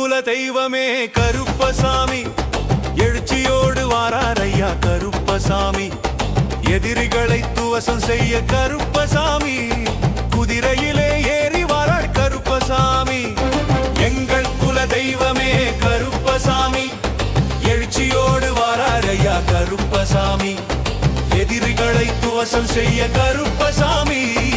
குல தெய்வமே கருப்பசாமி, எழுச்சியோடு வாராரையா கருப்பசாமி. எதிரிகளை துவசம் செய்ய கருப்பசாமி, குதிரையிலே ஏறி வாரார் கருப்பசாமி. எங்கள் குல தெய்வமே கருப்பசாமி, எழுச்சியோடு வாராரையா கருப்பசாமி. எதிரிகளை துவசம் செய்ய கருப்பசாமி.